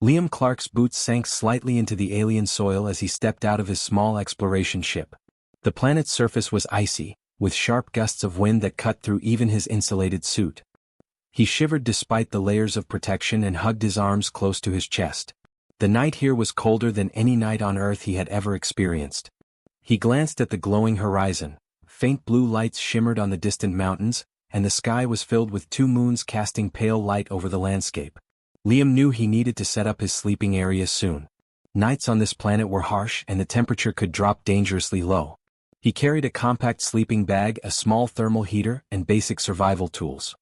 Liam Clark's boots sank slightly into the alien soil as he stepped out of his small exploration ship. The planet's surface was icy, with sharp gusts of wind that cut through even his insulated suit. He shivered despite the layers of protection and hugged his arms close to his chest. The night here was colder than any night on Earth he had ever experienced. He glanced at the glowing horizon. Faint blue lights shimmered on the distant mountains, and the sky was filled with two moons casting pale light over the landscape. Liam knew he needed to set up his sleeping area soon. Nights on this planet were harsh and the temperature could drop dangerously low. He carried a compact sleeping bag, a small thermal heater, and basic survival tools.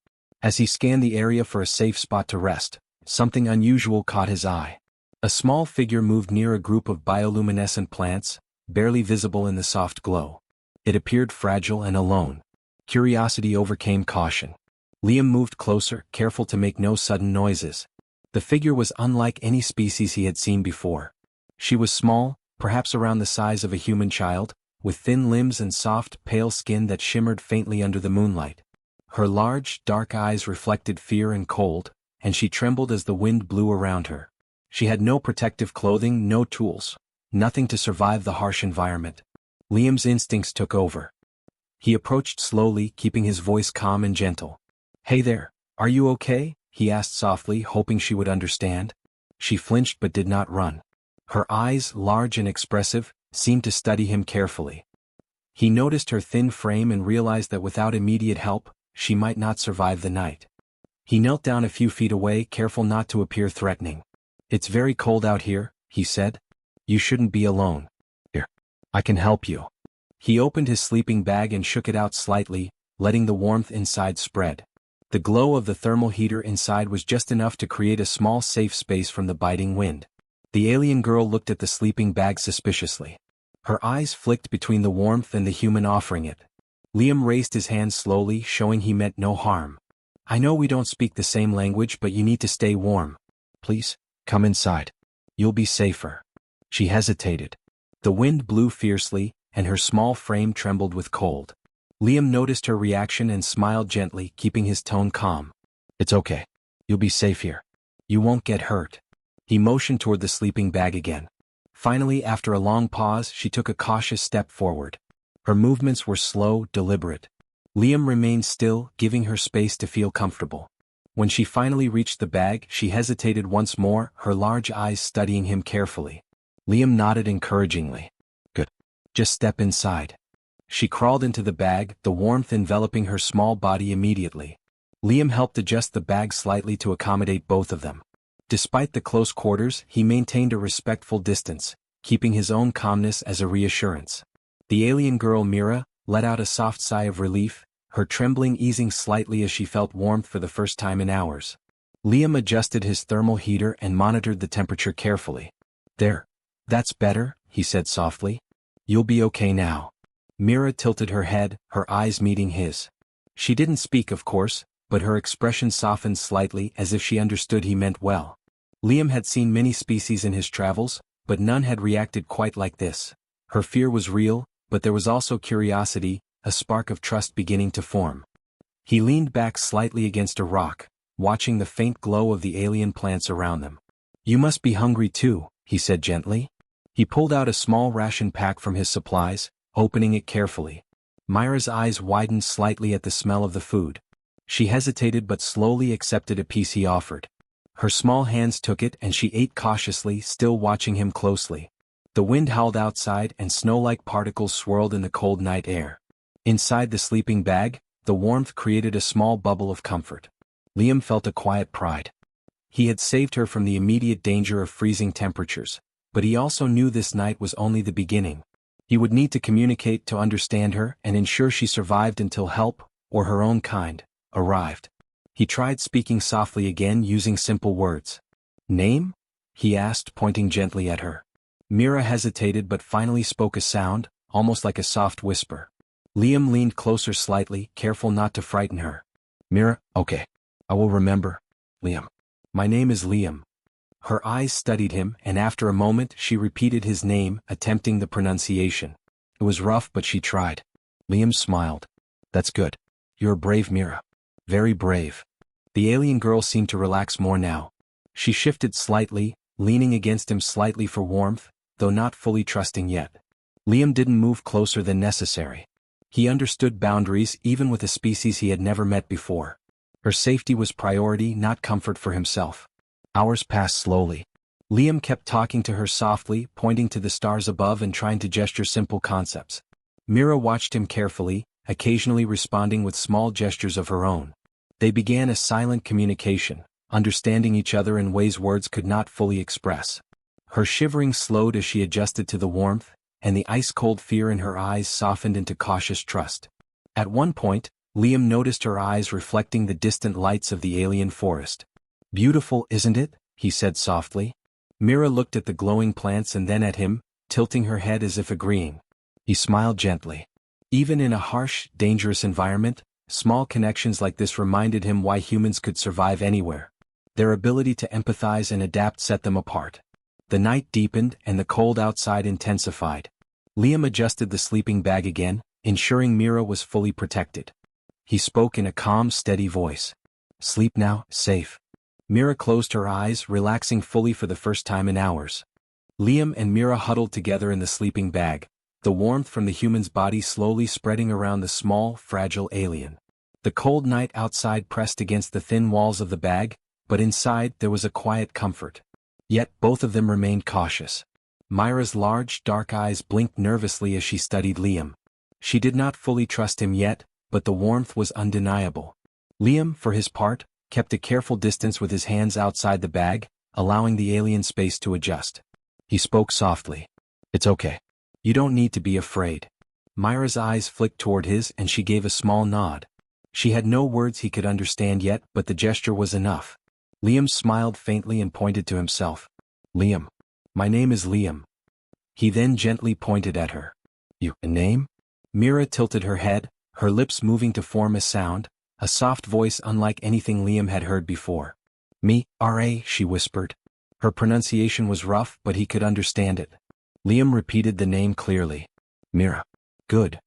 As he scanned the area for a safe spot to rest, something unusual caught his eye. A small figure moved near a group of bioluminescent plants, barely visible in the soft glow. It appeared fragile and alone. Curiosity overcame caution. Liam moved closer, careful to make no sudden noises. The figure was unlike any species he had seen before. She was small, perhaps around the size of a human child, with thin limbs and soft, pale skin that shimmered faintly under the moonlight. Her large, dark eyes reflected fear and cold, and she trembled as the wind blew around her. She had no protective clothing, no tools, nothing to survive the harsh environment. Liam's instincts took over. He approached slowly, keeping his voice calm and gentle. "Hey there, are you okay?" he asked softly, hoping she would understand. She flinched but did not run. Her eyes, large and expressive, seemed to study him carefully. He noticed her thin frame and realized that without immediate help, she might not survive the night. He knelt down a few feet away, careful not to appear threatening. "It's very cold out here," he said. "You shouldn't be alone. Here, I can help you." He opened his sleeping bag and shook it out slightly, letting the warmth inside spread. The glow of the thermal heater inside was just enough to create a small safe space from the biting wind. The alien girl looked at the sleeping bag suspiciously. Her eyes flicked between the warmth and the human offering it. Liam raised his hand slowly, showing he meant no harm. "I know we don't speak the same language, but you need to stay warm. Please, come inside. You'll be safer." She hesitated. The wind blew fiercely, and her small frame trembled with cold. Liam noticed her reaction and smiled gently, keeping his tone calm. "It's okay. You'll be safe here. You won't get hurt." He motioned toward the sleeping bag again. Finally, after a long pause, she took a cautious step forward. Her movements were slow, deliberate. Liam remained still, giving her space to feel comfortable. When she finally reached the bag, she hesitated once more, her large eyes studying him carefully. Liam nodded encouragingly. "Good. Just step inside." She crawled into the bag, the warmth enveloping her small body immediately. Liam helped adjust the bag slightly to accommodate both of them. Despite the close quarters, he maintained a respectful distance, keeping his own calmness as a reassurance. The alien girl Mira let out a soft sigh of relief, her trembling easing slightly as she felt warmth for the first time in hours. Liam adjusted his thermal heater and monitored the temperature carefully. "There. That's better," he said softly. "You'll be okay now." Mira tilted her head, her eyes meeting his. She didn't speak, of course, but her expression softened slightly as if she understood he meant well. Liam had seen many species in his travels, but none had reacted quite like this. Her fear was real, but there was also curiosity, a spark of trust beginning to form. He leaned back slightly against a rock, watching the faint glow of the alien plants around them. "You must be hungry too," he said gently. He pulled out a small ration pack from his supplies, opening it carefully. Myra's eyes widened slightly at the smell of the food. She hesitated but slowly accepted a piece he offered. Her small hands took it and she ate cautiously, still watching him closely. The wind howled outside and snow-like particles swirled in the cold night air. Inside the sleeping bag, the warmth created a small bubble of comfort. Liam felt a quiet pride. He had saved her from the immediate danger of freezing temperatures, but he also knew this night was only the beginning. He would need to communicate to understand her and ensure she survived until help, or her own kind, arrived. He tried speaking softly again, using simple words. "Name?" he asked, pointing gently at her. Mira hesitated but finally spoke a sound, almost like a soft whisper. Liam leaned closer slightly, careful not to frighten her. "Mira, okay. I will remember. Liam. My name is Liam." Her eyes studied him, and after a moment she repeated his name, attempting the pronunciation. It was rough, but she tried. Liam smiled. "That's good. You're brave, Mira. Very brave." The alien girl seemed to relax more now. She shifted slightly, leaning against him slightly for warmth, though not fully trusting yet. Liam didn't move closer than necessary. He understood boundaries even with a species he had never met before. Her safety was priority, not comfort for himself. Hours passed slowly. Liam kept talking to her softly, pointing to the stars above and trying to gesture simple concepts. Mira watched him carefully, occasionally responding with small gestures of her own. They began a silent communication, understanding each other in ways words could not fully express. Her shivering slowed as she adjusted to the warmth, and the ice-cold fear in her eyes softened into cautious trust. At one point, Liam noticed her eyes reflecting the distant lights of the alien forest. "Beautiful, isn't it?" he said softly. Mira looked at the glowing plants and then at him, tilting her head as if agreeing. He smiled gently. Even in a harsh, dangerous environment, small connections like this reminded him why humans could survive anywhere. Their ability to empathize and adapt set them apart. The night deepened and the cold outside intensified. Liam adjusted the sleeping bag again, ensuring Mira was fully protected. He spoke in a calm, steady voice. "Sleep now, safe." Mira closed her eyes, relaxing fully for the first time in hours. Liam and Mira huddled together in the sleeping bag, the warmth from the human's body slowly spreading around the small, fragile alien. The cold night outside pressed against the thin walls of the bag, but inside there was a quiet comfort. Yet both of them remained cautious. Myra's large, dark eyes blinked nervously as she studied Liam. She did not fully trust him yet, but the warmth was undeniable. Liam, for his part, kept a careful distance with his hands outside the bag, allowing the alien space to adjust. He spoke softly. "It's okay. You don't need to be afraid." Myra's eyes flicked toward his and she gave a small nod. She had no words he could understand yet, but the gesture was enough. Liam smiled faintly and pointed to himself. "Liam. My name is Liam." He then gently pointed at her. "You, a name?" Mira tilted her head, her lips moving to form a sound, a soft voice unlike anything Liam had heard before. "Me, R.A.," she whispered. Her pronunciation was rough, but he could understand it. Liam repeated the name clearly. "Mira. Good."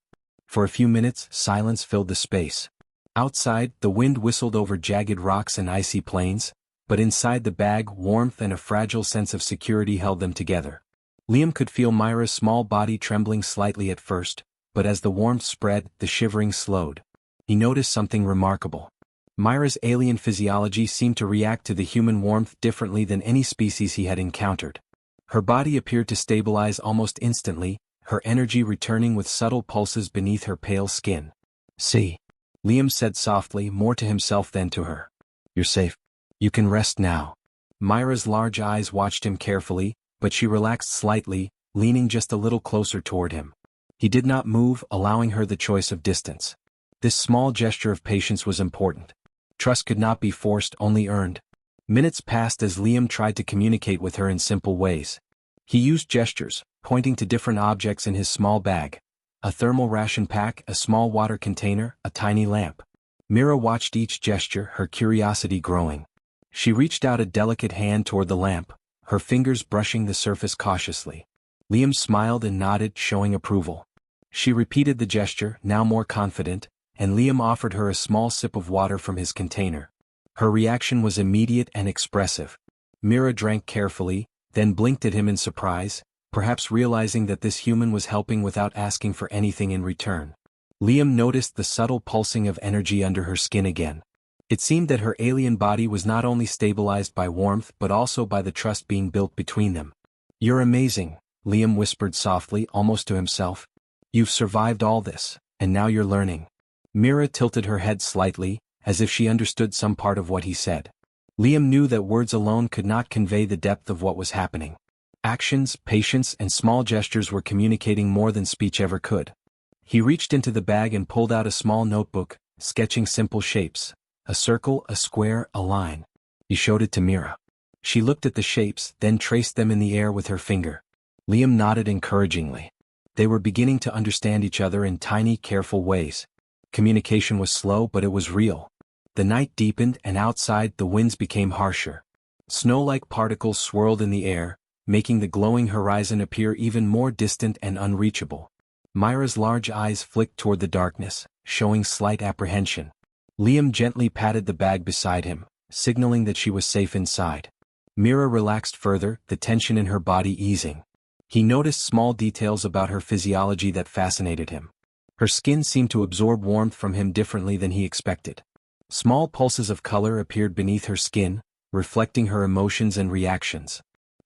For a few minutes, silence filled the space. Outside, the wind whistled over jagged rocks and icy plains, but inside the bag, warmth and a fragile sense of security held them together. Liam could feel Myra's small body trembling slightly at first, but as the warmth spread, the shivering slowed. He noticed something remarkable. Myra's alien physiology seemed to react to the human warmth differently than any species he had encountered. Her body appeared to stabilize almost instantly, her energy returning with subtle pulses beneath her pale skin. "See," Liam said softly, more to himself than to her. "You're safe. You can rest now." Myra's large eyes watched him carefully, but she relaxed slightly, leaning just a little closer toward him. He did not move, allowing her the choice of distance. This small gesture of patience was important. Trust could not be forced, only earned. Minutes passed as Liam tried to communicate with her in simple ways. He used gestures, pointing to different objects in his small bag. A thermal ration pack, a small water container, a tiny lamp. Mira watched each gesture, her curiosity growing. She reached out a delicate hand toward the lamp, her fingers brushing the surface cautiously. Liam smiled and nodded, showing approval. She repeated the gesture, now more confident, and Liam offered her a small sip of water from his container. Her reaction was immediate and expressive. Mira drank carefully, then blinked at him in surprise, perhaps realizing that this human was helping without asking for anything in return. Liam noticed the subtle pulsing of energy under her skin again. It seemed that her alien body was not only stabilized by warmth but also by the trust being built between them. "You're amazing," Liam whispered softly, almost to himself. "You've survived all this, and now you're learning." Mira tilted her head slightly, as if she understood some part of what he said. Liam knew that words alone could not convey the depth of what was happening. Actions, patience, and small gestures were communicating more than speech ever could. He reached into the bag and pulled out a small notebook, sketching simple shapes. A circle, a square, a line. He showed it to Mira. She looked at the shapes, then traced them in the air with her finger. Liam nodded encouragingly. They were beginning to understand each other in tiny, careful ways. Communication was slow, but it was real. The night deepened and outside the winds became harsher. Snow-like particles swirled in the air, making the glowing horizon appear even more distant and unreachable. Myra's large eyes flicked toward the darkness, showing slight apprehension. Liam gently patted the bag beside him, signaling that she was safe inside. Mira relaxed further, the tension in her body easing. He noticed small details about her physiology that fascinated him. Her skin seemed to absorb warmth from him differently than he expected. Small pulses of color appeared beneath her skin, reflecting her emotions and reactions.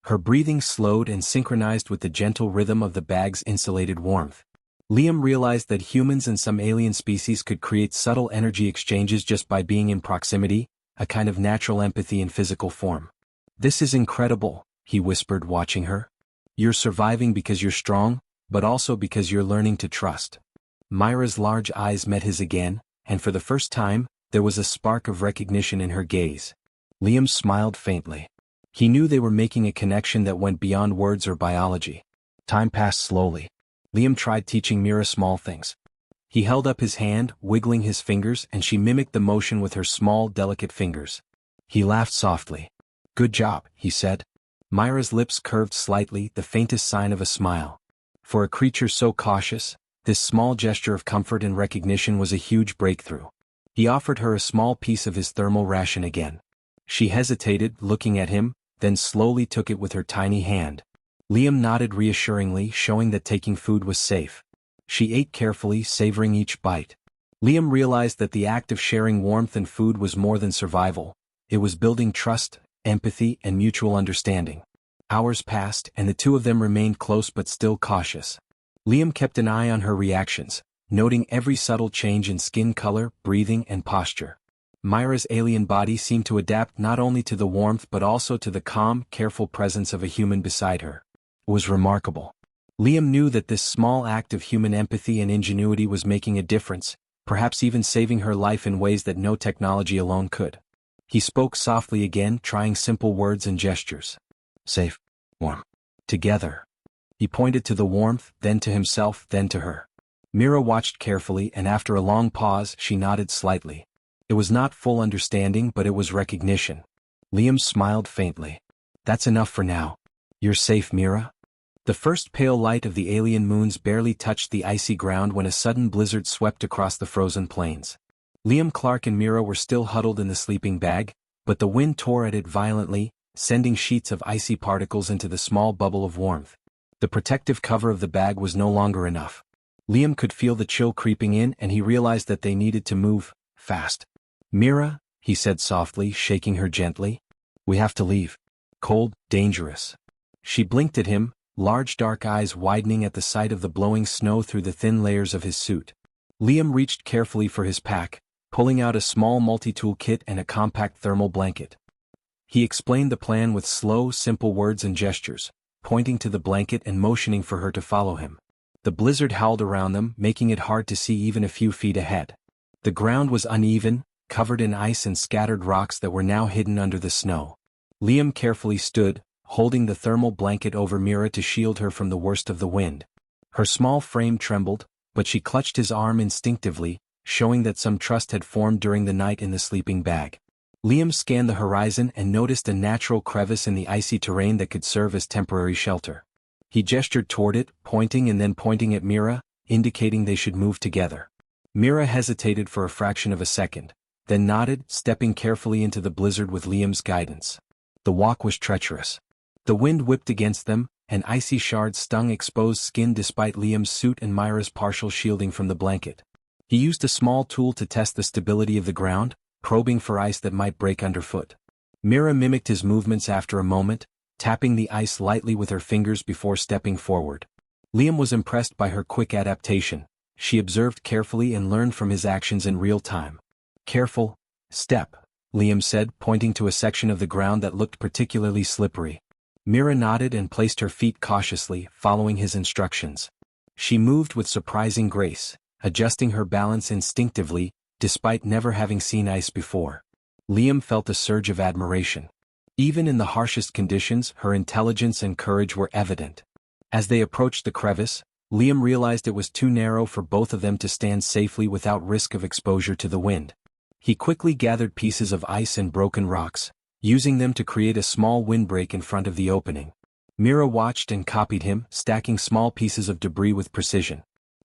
Her breathing slowed and synchronized with the gentle rhythm of the bag's insulated warmth. Liam realized that humans and some alien species could create subtle energy exchanges just by being in proximity, a kind of natural empathy in physical form. "This is incredible," he whispered, watching her. "You're surviving because you're strong, but also because you're learning to trust." Myra's large eyes met his again, and for the first time, there was a spark of recognition in her gaze. Liam smiled faintly. He knew they were making a connection that went beyond words or biology. Time passed slowly. Liam tried teaching Mira small things. He held up his hand, wiggling his fingers, and she mimicked the motion with her small, delicate fingers. He laughed softly. "Good job," he said. Myra's lips curved slightly, the faintest sign of a smile. For a creature so cautious, this small gesture of comfort and recognition was a huge breakthrough. He offered her a small piece of his thermal ration again. She hesitated, looking at him, then slowly took it with her tiny hand. Liam nodded reassuringly, showing that taking food was safe. She ate carefully, savoring each bite. Liam realized that the act of sharing warmth and food was more than survival. It was building trust, empathy, and mutual understanding. Hours passed, and the two of them remained close but still cautious. Liam kept an eye on her reactions, noting every subtle change in skin color, breathing, and posture. Myra's alien body seemed to adapt not only to the warmth but also to the calm, careful presence of a human beside her. It was remarkable. Liam knew that this small act of human empathy and ingenuity was making a difference, perhaps even saving her life in ways that no technology alone could. He spoke softly again, trying simple words and gestures. "Safe. Warm. Together." He pointed to the warmth, then to himself, then to her. Mira watched carefully, and after a long pause, she nodded slightly. It was not full understanding, but it was recognition. Liam smiled faintly. "That's enough for now. You're safe, Mira." The first pale light of the alien moons barely touched the icy ground when a sudden blizzard swept across the frozen plains. Liam, Clark, and Mira were still huddled in the sleeping bag, but the wind tore at it violently, sending sheets of icy particles into the small bubble of warmth. The protective cover of the bag was no longer enough. Liam could feel the chill creeping in, and he realized that they needed to move fast. "Mira," he said softly, shaking her gently. "We have to leave. Cold, dangerous." She blinked at him, large dark eyes widening at the sight of the blowing snow through the thin layers of his suit. Liam reached carefully for his pack, pulling out a small multi-tool kit and a compact thermal blanket. He explained the plan with slow, simple words and gestures, pointing to the blanket and motioning for her to follow him. The blizzard howled around them, making it hard to see even a few feet ahead. The ground was uneven, covered in ice and scattered rocks that were now hidden under the snow. Liam carefully stood, holding the thermal blanket over Mira to shield her from the worst of the wind. Her small frame trembled, but she clutched his arm instinctively, showing that some trust had formed during the night in the sleeping bag. Liam scanned the horizon and noticed a natural crevice in the icy terrain that could serve as temporary shelter. He gestured toward it, pointing and then pointing at Mira, indicating they should move together. Mira hesitated for a fraction of a second, then nodded, stepping carefully into the blizzard with Liam's guidance. The walk was treacherous. The wind whipped against them, and icy shards stung exposed skin despite Liam's suit and Myra's partial shielding from the blanket. He used a small tool to test the stability of the ground, probing for ice that might break underfoot. Mira mimicked his movements after a moment, tapping the ice lightly with her fingers before stepping forward. Liam was impressed by her quick adaptation. She observed carefully and learned from his actions in real time. "Careful. Step," Liam said, pointing to a section of the ground that looked particularly slippery. Mira nodded and placed her feet cautiously, following his instructions. She moved with surprising grace, adjusting her balance instinctively, despite never having seen ice before. Liam felt a surge of admiration. Even in the harshest conditions, her intelligence and courage were evident. As they approached the crevice, Liam realized it was too narrow for both of them to stand safely without risk of exposure to the wind. He quickly gathered pieces of ice and broken rocks, using them to create a small windbreak in front of the opening. Mira watched and copied him, stacking small pieces of debris with precision.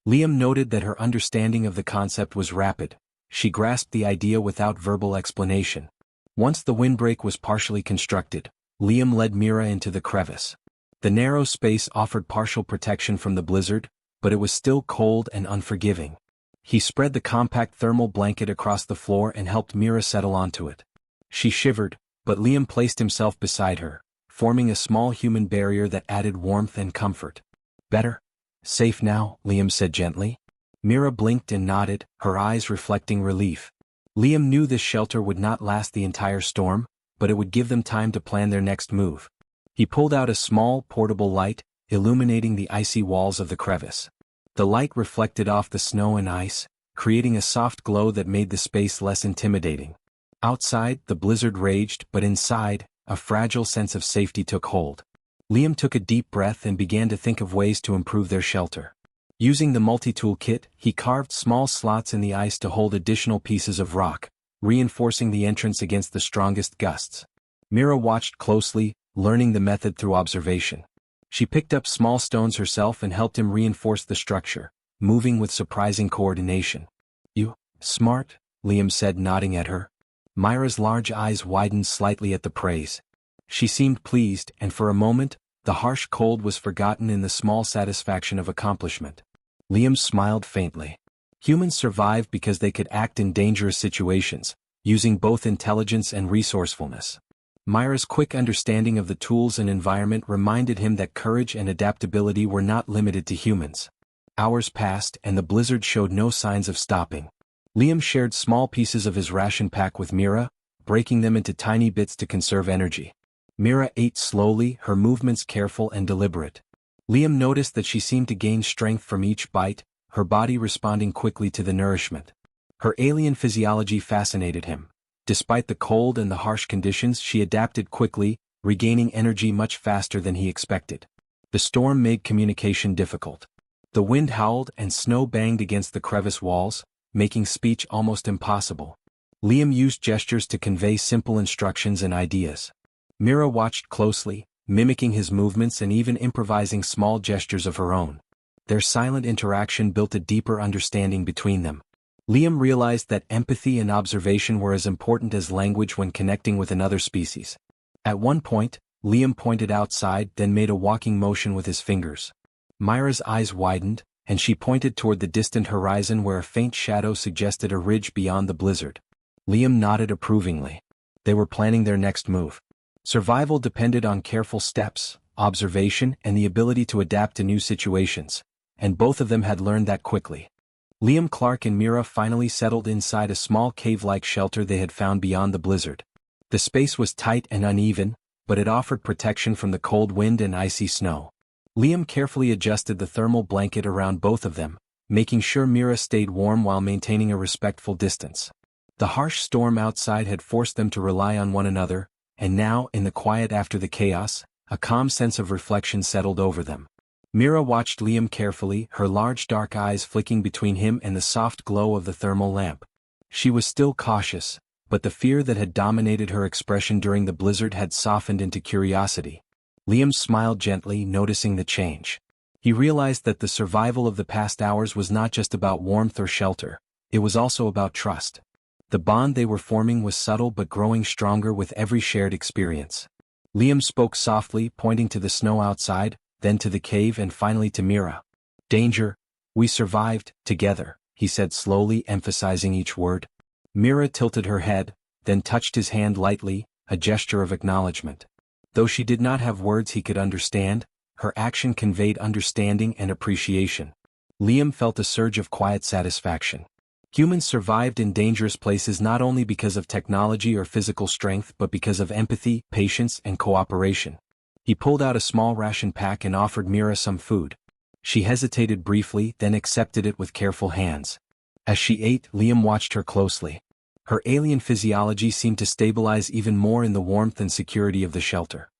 Liam noted that her understanding of the concept was rapid. She grasped the idea without verbal explanation. Once the windbreak was partially constructed, Liam led Mira into the crevice. The narrow space offered partial protection from the blizzard, but it was still cold and unforgiving. He spread the compact thermal blanket across the floor and helped Mira settle onto it. She shivered, but Liam placed himself beside her, forming a small human barrier that added warmth and comfort. "Better? Safe now," Liam said gently. Mira blinked and nodded, her eyes reflecting relief. Liam knew this shelter would not last the entire storm, but it would give them time to plan their next move. He pulled out a small, portable light, illuminating the icy walls of the crevice. The light reflected off the snow and ice, creating a soft glow that made the space less intimidating. Outside, the blizzard raged, but inside, a fragile sense of safety took hold. Liam took a deep breath and began to think of ways to improve their shelter. Using the multi-tool kit, he carved small slots in the ice to hold additional pieces of rock, reinforcing the entrance against the strongest gusts. Mira watched closely, learning the method through observation. She picked up small stones herself and helped him reinforce the structure, moving with surprising coordination. "You, smart," Liam said, nodding at her. Mira's large eyes widened slightly at the praise. She seemed pleased, and for a moment, the harsh cold was forgotten in the small satisfaction of accomplishment. Liam smiled faintly. Humans survived because they could act in dangerous situations, using both intelligence and resourcefulness. Mira's quick understanding of the tools and environment reminded him that courage and adaptability were not limited to humans. Hours passed and the blizzard showed no signs of stopping. Liam shared small pieces of his ration pack with Mira, breaking them into tiny bits to conserve energy. Mira ate slowly, her movements careful and deliberate. Liam noticed that she seemed to gain strength from each bite, her body responding quickly to the nourishment. Her alien physiology fascinated him. Despite the cold and the harsh conditions, she adapted quickly, regaining energy much faster than he expected. The storm made communication difficult. The wind howled and snow banged against the crevice walls, making speech almost impossible. Liam used gestures to convey simple instructions and ideas. Mira watched closely, mimicking his movements and even improvising small gestures of her own. Their silent interaction built a deeper understanding between them. Liam realized that empathy and observation were as important as language when connecting with another species. At one point, Liam pointed outside, then made a walking motion with his fingers. Mira's eyes widened, and she pointed toward the distant horizon where a faint shadow suggested a ridge beyond the blizzard. Liam nodded approvingly. They were planning their next move. Survival depended on careful steps, observation, and the ability to adapt to new situations, and both of them had learned that quickly. Liam, Clark and Mira finally settled inside a small cave-like shelter they had found beyond the blizzard. The space was tight and uneven, but it offered protection from the cold wind and icy snow. Liam carefully adjusted the thermal blanket around both of them, making sure Mira stayed warm while maintaining a respectful distance. The harsh storm outside had forced them to rely on one another, and now, in the quiet after the chaos, a calm sense of reflection settled over them. Mira watched Liam carefully, her large dark eyes flicking between him and the soft glow of the thermal lamp. She was still cautious, but the fear that had dominated her expression during the blizzard had softened into curiosity. Liam smiled gently, noticing the change. He realized that the survival of the past hours was not just about warmth or shelter, it was also about trust. The bond they were forming was subtle but growing stronger with every shared experience. Liam spoke softly, pointing to the snow outside, then to the cave and finally to Mira. "Danger. We survived, together," he said slowly, emphasizing each word. Mira tilted her head, then touched his hand lightly, a gesture of acknowledgement. Though she did not have words he could understand, her action conveyed understanding and appreciation. Liam felt a surge of quiet satisfaction. Humans survived in dangerous places not only because of technology or physical strength but because of empathy, patience, and cooperation. He pulled out a small ration pack and offered Mira some food. She hesitated briefly, then accepted it with careful hands. As she ate, Liam watched her closely. Her alien physiology seemed to stabilize even more in the warmth and security of the shelter.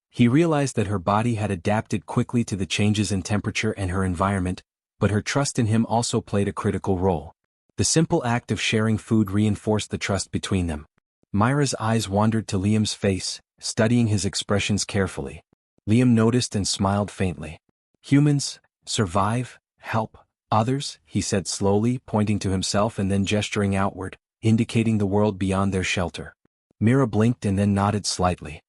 He realized that her body had adapted quickly to the changes in temperature and her environment, but her trust in him also played a critical role. The simple act of sharing food reinforced the trust between them. Mira's eyes wandered to Liam's face, studying his expressions carefully. Liam noticed and smiled faintly. "Humans survive, help others," he said slowly, pointing to himself and then gesturing outward, indicating the world beyond their shelter. Mira blinked and then nodded slightly.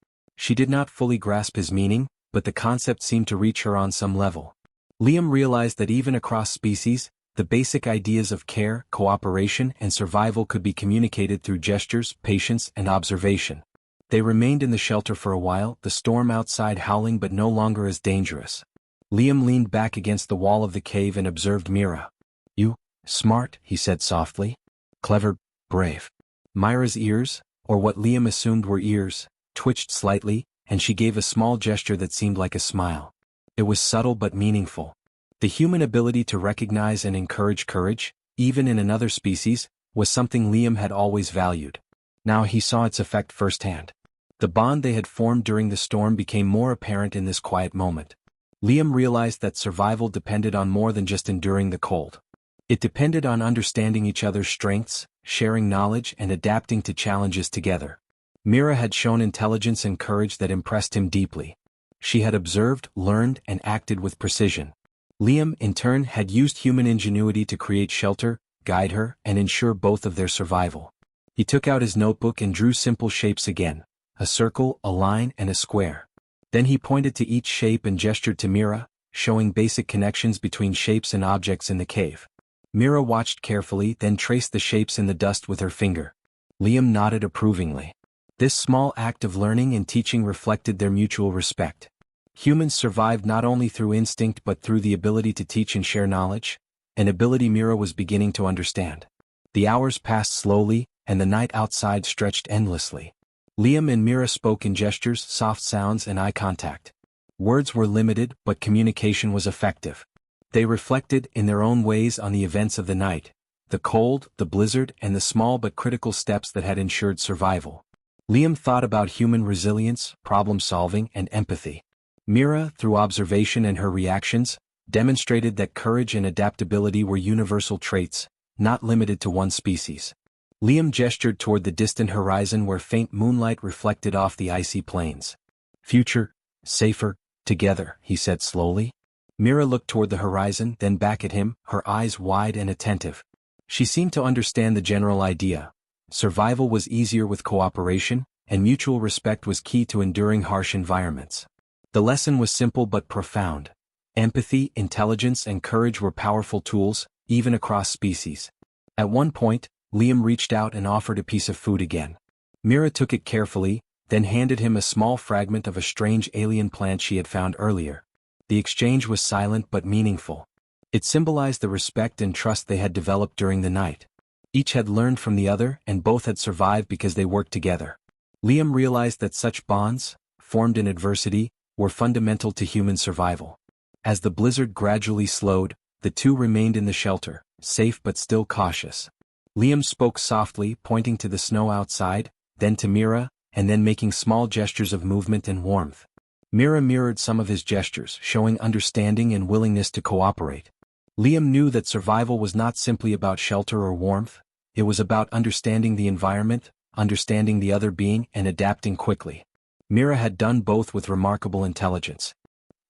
She did not fully grasp his meaning, but the concept seemed to reach her on some level. Liam realized that even across species, the basic ideas of care, cooperation, and survival could be communicated through gestures, patience, and observation. They remained in the shelter for a while, the storm outside howling but no longer as dangerous. Liam leaned back against the wall of the cave and observed Mira. "You, smart," he said softly. "Clever, brave." Myra's ears, or what Liam assumed were ears, twitched slightly, and she gave a small gesture that seemed like a smile. It was subtle but meaningful. The human ability to recognize and encourage courage, even in another species, was something Liam had always valued. Now he saw its effect firsthand. The bond they had formed during the storm became more apparent in this quiet moment. Liam realized that survival depended on more than just enduring the cold. It depended on understanding each other's strengths, sharing knowledge, and adapting to challenges together. Mira had shown intelligence and courage that impressed him deeply. She had observed, learned, and acted with precision. Liam, in turn, had used human ingenuity to create shelter, guide her, and ensure both of their survival. He took out his notebook and drew simple shapes again: a circle, a line, and a square. Then he pointed to each shape and gestured to Mira, showing basic connections between shapes and objects in the cave. Mira watched carefully, then traced the shapes in the dust with her finger. Liam nodded approvingly. This small act of learning and teaching reflected their mutual respect. Humans survived not only through instinct but through the ability to teach and share knowledge, an ability Mira was beginning to understand. The hours passed slowly, and the night outside stretched endlessly. Liam and Mira spoke in gestures, soft sounds, and eye contact. Words were limited, but communication was effective. They reflected, in their own ways, on the events of the night: the cold, the blizzard, and the small but critical steps that had ensured survival. Liam thought about human resilience, problem-solving, and empathy. Mira, through observation and her reactions, demonstrated that courage and adaptability were universal traits, not limited to one species. Liam gestured toward the distant horizon where faint moonlight reflected off the icy plains. "Future, safer, together," he said slowly. Mira looked toward the horizon, then back at him, her eyes wide and attentive. She seemed to understand the general idea. Survival was easier with cooperation, and mutual respect was key to enduring harsh environments. The lesson was simple but profound. Empathy, intelligence, and courage were powerful tools, even across species. At one point, Liam reached out and offered a piece of food again. Mira took it carefully, then handed him a small fragment of a strange alien plant she had found earlier. The exchange was silent but meaningful. It symbolized the respect and trust they had developed during the night. Each had learned from the other, and both had survived because they worked together. Liam realized that such bonds, formed in adversity, were fundamental to human survival. As the blizzard gradually slowed, the two remained in the shelter, safe but still cautious. Liam spoke softly, pointing to the snow outside, then to Mira, and then making small gestures of movement and warmth. Mira mirrored some of his gestures, showing understanding and willingness to cooperate. Liam knew that survival was not simply about shelter or warmth, it was about understanding the environment, understanding the other being, and adapting quickly. Mira had done both with remarkable intelligence.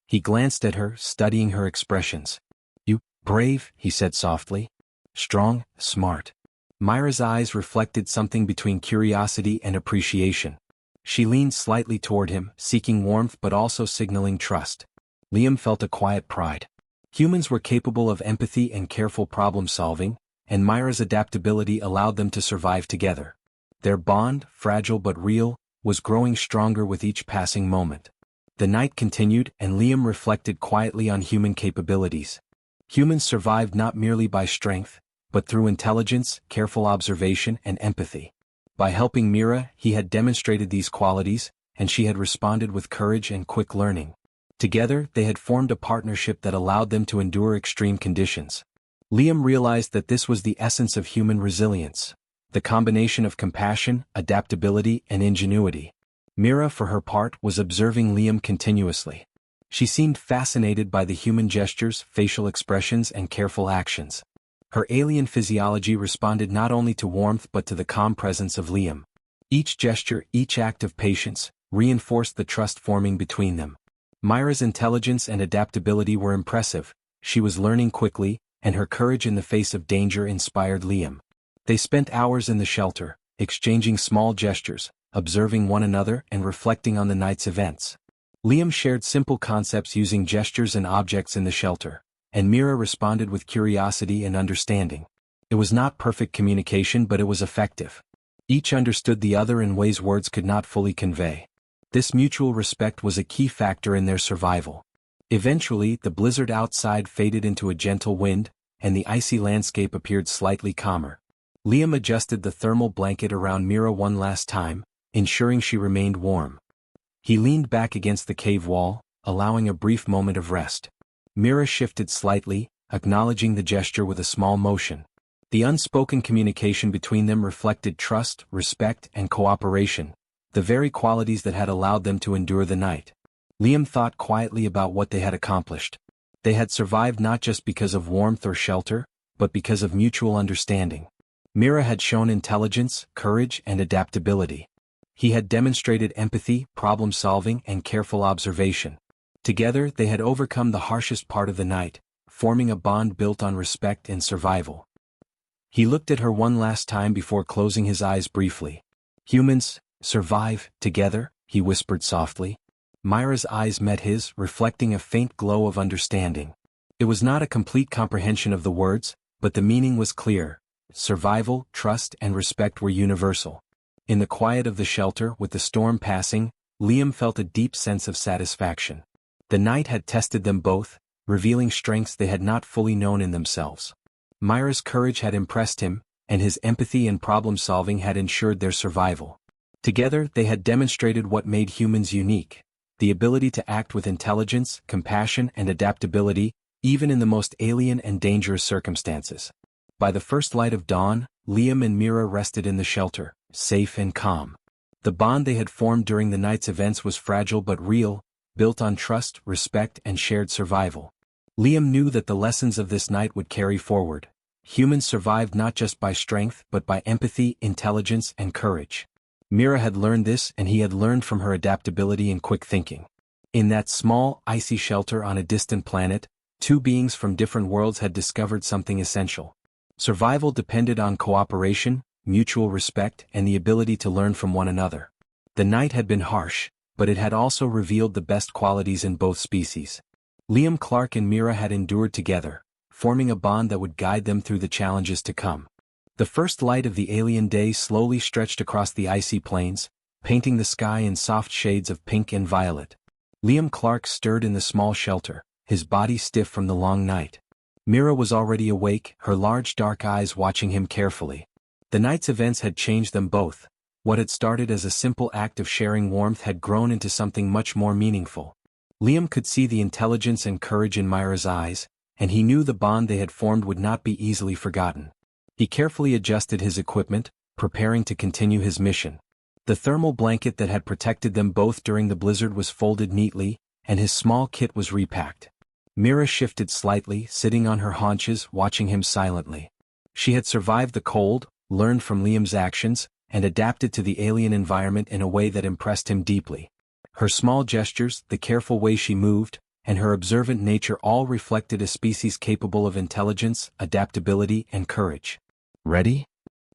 He glanced at her, studying her expressions. "You, brave," he said softly. "Strong, smart." Myra's eyes reflected something between curiosity and appreciation. She leaned slightly toward him, seeking warmth but also signaling trust. Liam felt a quiet pride. Humans were capable of empathy and careful problem-solving, and Myra's adaptability allowed them to survive together. Their bond, fragile but real, was growing stronger with each passing moment. The night continued, and Liam reflected quietly on human capabilities. Humans survived not merely by strength, but through intelligence, careful observation, and empathy. By helping Mira, he had demonstrated these qualities, and she had responded with courage and quick learning. Together, they had formed a partnership that allowed them to endure extreme conditions. Liam realized that this was the essence of human resilience, the combination of compassion, adaptability, and ingenuity. Mira, for her part, was observing Liam continuously. She seemed fascinated by the human gestures, facial expressions, and careful actions. Her alien physiology responded not only to warmth but to the calm presence of Liam. Each gesture, each act of patience, reinforced the trust forming between them. Myra's intelligence and adaptability were impressive. She was learning quickly, and her courage in the face of danger inspired Liam. They spent hours in the shelter, exchanging small gestures, observing one another and reflecting on the night's events. Liam shared simple concepts using gestures and objects in the shelter, and Mira responded with curiosity and understanding. It was not perfect communication, but it was effective. Each understood the other in ways words could not fully convey. This mutual respect was a key factor in their survival. Eventually, the blizzard outside faded into a gentle wind, and the icy landscape appeared slightly calmer. Liam adjusted the thermal blanket around Mira one last time, ensuring she remained warm. He leaned back against the cave wall, allowing a brief moment of rest. Mira shifted slightly, acknowledging the gesture with a small motion. The unspoken communication between them reflected trust, respect, and cooperation, the very qualities that had allowed them to endure the night. Liam thought quietly about what they had accomplished. They had survived not just because of warmth or shelter, but because of mutual understanding. Mira had shown intelligence, courage, and adaptability. He had demonstrated empathy, problem-solving, and careful observation. Together, they had overcome the harshest part of the night, forming a bond built on respect and survival. He looked at her one last time before closing his eyes briefly. "Humans survive together," he whispered softly. Mira's eyes met his, reflecting a faint glow of understanding. It was not a complete comprehension of the words, but the meaning was clear. Survival, trust, and respect were universal. In the quiet of the shelter, with the storm passing, Liam felt a deep sense of satisfaction. The night had tested them both, revealing strengths they had not fully known in themselves. Mira's courage had impressed him, and his empathy and problem-solving had ensured their survival. Together, they had demonstrated what made humans unique: the ability to act with intelligence, compassion, and adaptability, even in the most alien and dangerous circumstances. By the first light of dawn, Liam and Mira rested in the shelter, safe and calm. The bond they had formed during the night's events was fragile but real, built on trust, respect, and shared survival. Liam knew that the lessons of this night would carry forward. Humans survived not just by strength but by empathy, intelligence, and courage. Mira had learned this, and he had learned from her adaptability and quick thinking. In that small, icy shelter on a distant planet, two beings from different worlds had discovered something essential. Survival depended on cooperation, mutual respect, and the ability to learn from one another. The night had been harsh, but it had also revealed the best qualities in both species. Liam Clark and Mira had endured together, forming a bond that would guide them through the challenges to come. The first light of the alien day slowly stretched across the icy plains, painting the sky in soft shades of pink and violet. Liam Clark stirred in the small shelter, his body stiff from the long night. Mira was already awake, her large dark eyes watching him carefully. The night's events had changed them both. What had started as a simple act of sharing warmth had grown into something much more meaningful. Liam could see the intelligence and courage in Mira's eyes, and he knew the bond they had formed would not be easily forgotten. He carefully adjusted his equipment, preparing to continue his mission. The thermal blanket that had protected them both during the blizzard was folded neatly, and his small kit was repacked. Mira shifted slightly, sitting on her haunches, watching him silently. She had survived the cold, learned from Liam's actions, and adapted to the alien environment in a way that impressed him deeply. Her small gestures, the careful way she moved, and her observant nature all reflected a species capable of intelligence, adaptability, and courage. "Ready?"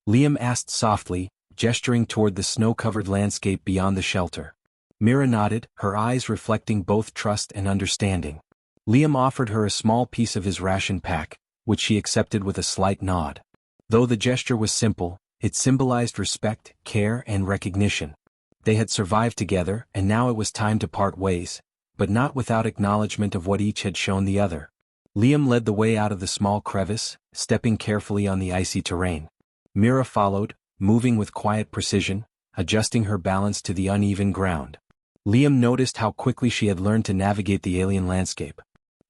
Liam asked softly, gesturing toward the snow-covered landscape beyond the shelter. Mira nodded, her eyes reflecting both trust and understanding. Liam offered her a small piece of his ration pack, which she accepted with a slight nod. Though the gesture was simple, it symbolized respect, care, and recognition. They had survived together, and now it was time to part ways, but not without acknowledgement of what each had shown the other. Liam led the way out of the small crevice, stepping carefully on the icy terrain. Mira followed, moving with quiet precision, adjusting her balance to the uneven ground. Liam noticed how quickly she had learned to navigate the alien landscape.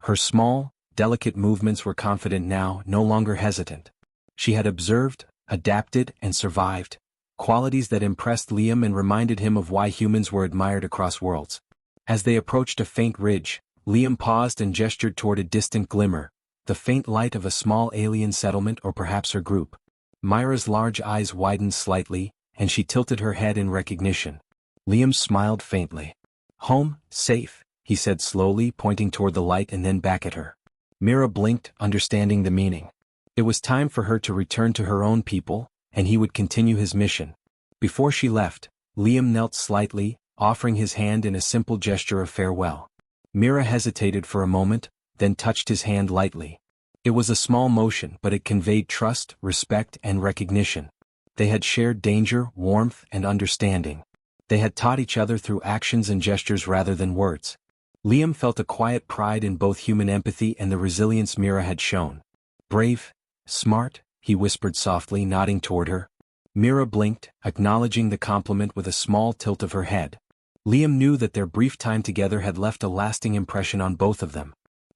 Her small, delicate movements were confident now, no longer hesitant. She had observed, adapted, and survived, qualities that impressed Liam and reminded him of why humans were admired across worlds. As they approached a faint ridge, Liam paused and gestured toward a distant glimmer, the faint light of a small alien settlement or perhaps her group. Mira's large eyes widened slightly, and she tilted her head in recognition. Liam smiled faintly. "Home, safe," he said slowly, pointing toward the light and then back at her. Mira blinked, understanding the meaning. It was time for her to return to her own people, and he would continue his mission. Before she left, Liam knelt slightly, offering his hand in a simple gesture of farewell. Mira hesitated for a moment, then touched his hand lightly. It was a small motion, but it conveyed trust, respect, and recognition. They had shared danger, warmth, and understanding. They had taught each other through actions and gestures rather than words. Liam felt a quiet pride in both human empathy and the resilience Mira had shown. "Brave, smart," he whispered softly, nodding toward her. Mira blinked, acknowledging the compliment with a small tilt of her head. Liam knew that their brief time together had left a lasting impression on both of them.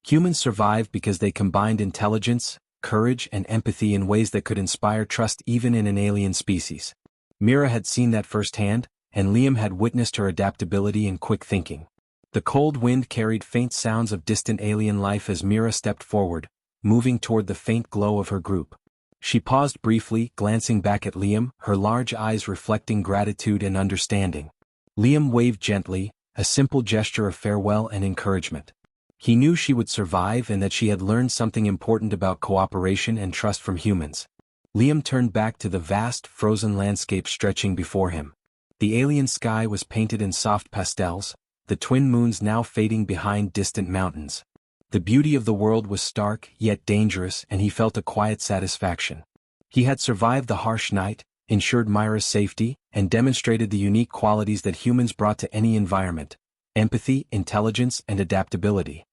Humans survived because they combined intelligence, courage, and empathy in ways that could inspire trust even in an alien species. Mira had seen that firsthand, and Liam had witnessed her adaptability and quick thinking. The cold wind carried faint sounds of distant alien life as Mira stepped forward, moving toward the faint glow of her group. She paused briefly, glancing back at Liam, her large eyes reflecting gratitude and understanding. Liam waved gently, a simple gesture of farewell and encouragement. He knew she would survive and that she had learned something important about cooperation and trust from humans. Liam turned back to the vast, frozen landscape stretching before him. The alien sky was painted in soft pastels, the twin moons now fading behind distant mountains. The beauty of the world was stark, yet dangerous, and he felt a quiet satisfaction. He had survived the harsh night, ensured Myra's safety, and demonstrated the unique qualities that humans brought to any environment: empathy, intelligence, and adaptability.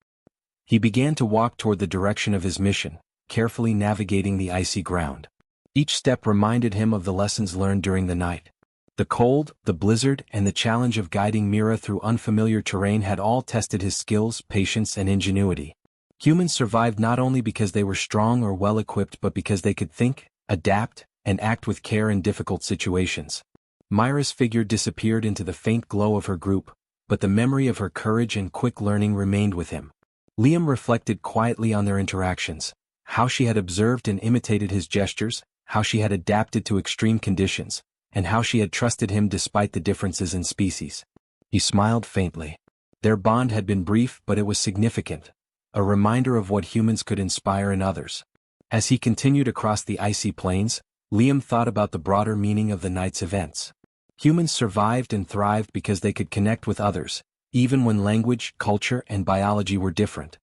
He began to walk toward the direction of his mission, carefully navigating the icy ground. Each step reminded him of the lessons learned during the night. The cold, the blizzard, and the challenge of guiding Mira through unfamiliar terrain had all tested his skills, patience, and ingenuity. Humans survived not only because they were strong or well-equipped but because they could think, adapt, and act with care in difficult situations. Myra's figure disappeared into the faint glow of her group, but the memory of her courage and quick learning remained with him. Liam reflected quietly on their interactions, how she had observed and imitated his gestures, how she had adapted to extreme conditions, and how she had trusted him despite the differences in species. He smiled faintly. Their bond had been brief, but it was significant, a reminder of what humans could inspire in others. As he continued across the icy plains, Liam thought about the broader meaning of the night's events. Humans survived and thrived because they could connect with others, even when language, culture, and biology were different.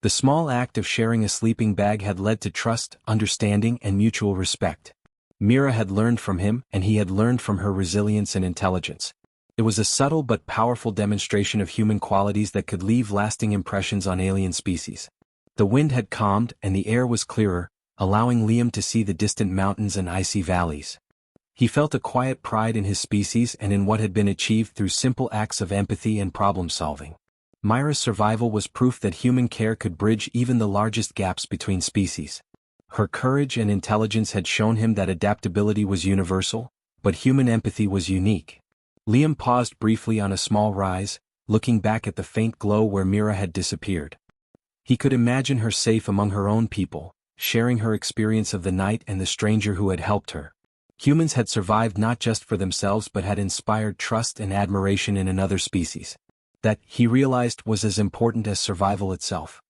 The small act of sharing a sleeping bag had led to trust, understanding, and mutual respect. Mira had learned from him, and he had learned from her resilience and intelligence. It was a subtle but powerful demonstration of human qualities that could leave lasting impressions on alien species. The wind had calmed, and the air was clearer, allowing Liam to see the distant mountains and icy valleys. He felt a quiet pride in his species and in what had been achieved through simple acts of empathy and problem-solving. Myra's survival was proof that human care could bridge even the largest gaps between species. Her courage and intelligence had shown him that adaptability was universal, but human empathy was unique. Liam paused briefly on a small rise, looking back at the faint glow where Mira had disappeared. He could imagine her safe among her own people, sharing her experience of the night and the stranger who had helped her. Humans had survived not just for themselves but had inspired trust and admiration in another species. That, he realized, was as important as survival itself.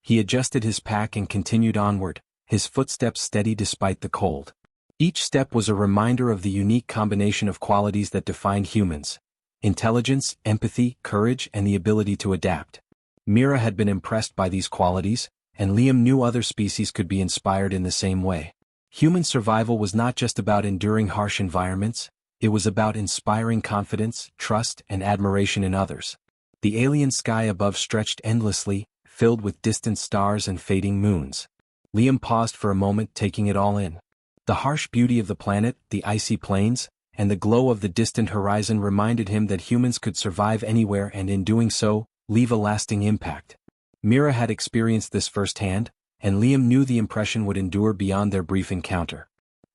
He adjusted his pack and continued onward, his footsteps steady despite the cold. Each step was a reminder of the unique combination of qualities that defined humans: intelligence, empathy, courage, and the ability to adapt. Mira had been impressed by these qualities, and Liam knew other species could be inspired in the same way. Human survival was not just about enduring harsh environments, it was about inspiring confidence, trust, and admiration in others. The alien sky above stretched endlessly, filled with distant stars and fading moons. Liam paused for a moment, taking it all in. The harsh beauty of the planet, the icy plains, and the glow of the distant horizon reminded him that humans could survive anywhere and in doing so, leave a lasting impact. Mira had experienced this firsthand, and Liam knew the impression would endure beyond their brief encounter.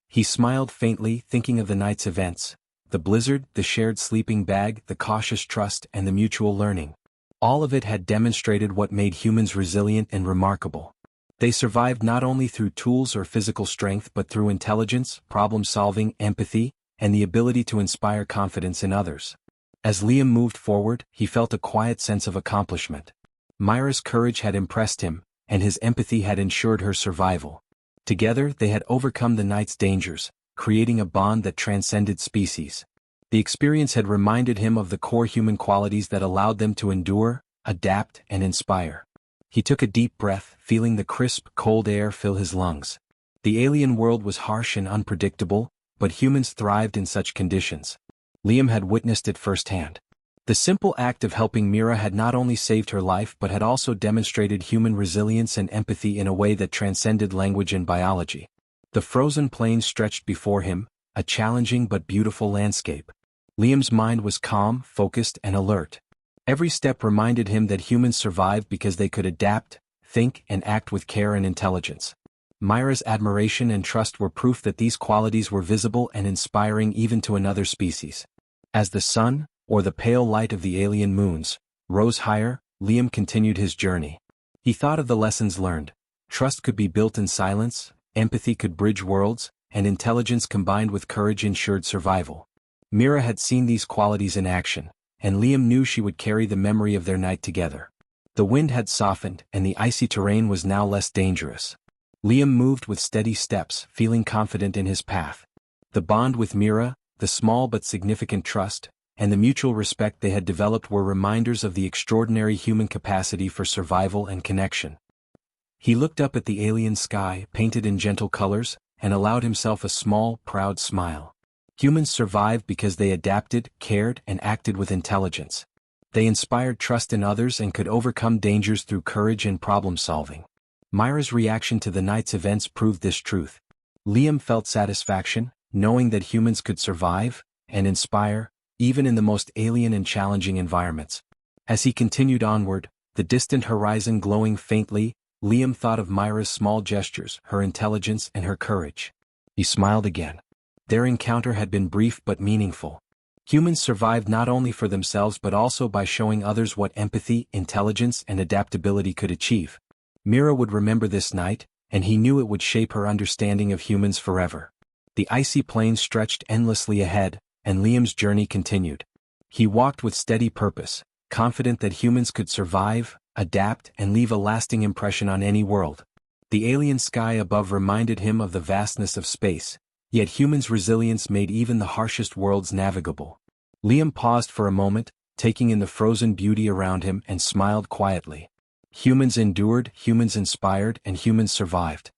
He smiled faintly, thinking of the night's events: the blizzard, the shared sleeping bag, the cautious trust, and the mutual learning. All of it had demonstrated what made humans resilient and remarkable. They survived not only through tools or physical strength but through intelligence, problem-solving, empathy, and the ability to inspire confidence in others. As Liam moved forward, he felt a quiet sense of accomplishment. Myra's courage had impressed him, and his empathy had ensured her survival. Together they had overcome the night's dangers, creating a bond that transcended species. The experience had reminded him of the core human qualities that allowed them to endure, adapt, and inspire. He took a deep breath, feeling the crisp, cold air fill his lungs. The alien world was harsh and unpredictable, but humans thrived in such conditions. Liam had witnessed it firsthand. The simple act of helping Mira had not only saved her life but had also demonstrated human resilience and empathy in a way that transcended language and biology. The frozen plain stretched before him, a challenging but beautiful landscape. Liam's mind was calm, focused, and alert. Every step reminded him that humans survived because they could adapt, think, and act with care and intelligence. Mira's admiration and trust were proof that these qualities were visible and inspiring even to another species. As the sun, or the pale light of the alien moons, rose higher, Liam continued his journey. He thought of the lessons learned. Trust could be built in silence, empathy could bridge worlds, and intelligence combined with courage ensured survival. Mira had seen these qualities in action, and Liam knew she would carry the memory of their night together. The wind had softened, and the icy terrain was now less dangerous. Liam moved with steady steps, feeling confident in his path. The bond with Mira, the small but significant trust, and the mutual respect they had developed were reminders of the extraordinary human capacity for survival and connection. He looked up at the alien sky, painted in gentle colors, and allowed himself a small, proud smile. Humans survived because they adapted, cared, and acted with intelligence. They inspired trust in others and could overcome dangers through courage and problem-solving. Mira's reaction to the night's events proved this truth. Liam felt satisfaction, knowing that humans could survive and inspire, even in the most alien and challenging environments. As he continued onward, the distant horizon glowing faintly, Liam thought of Mira's small gestures, her intelligence, and her courage. He smiled again. Their encounter had been brief but meaningful. Humans survived not only for themselves but also by showing others what empathy, intelligence, and adaptability could achieve. Mira would remember this night, and he knew it would shape her understanding of humans forever. The icy plain stretched endlessly ahead, and Liam's journey continued. He walked with steady purpose, confident that humans could survive, adapt, and leave a lasting impression on any world. The alien sky above reminded him of the vastness of space, yet humans' resilience made even the harshest worlds navigable. Liam paused for a moment, taking in the frozen beauty around him, and smiled quietly. Humans endured, humans inspired, and humans survived.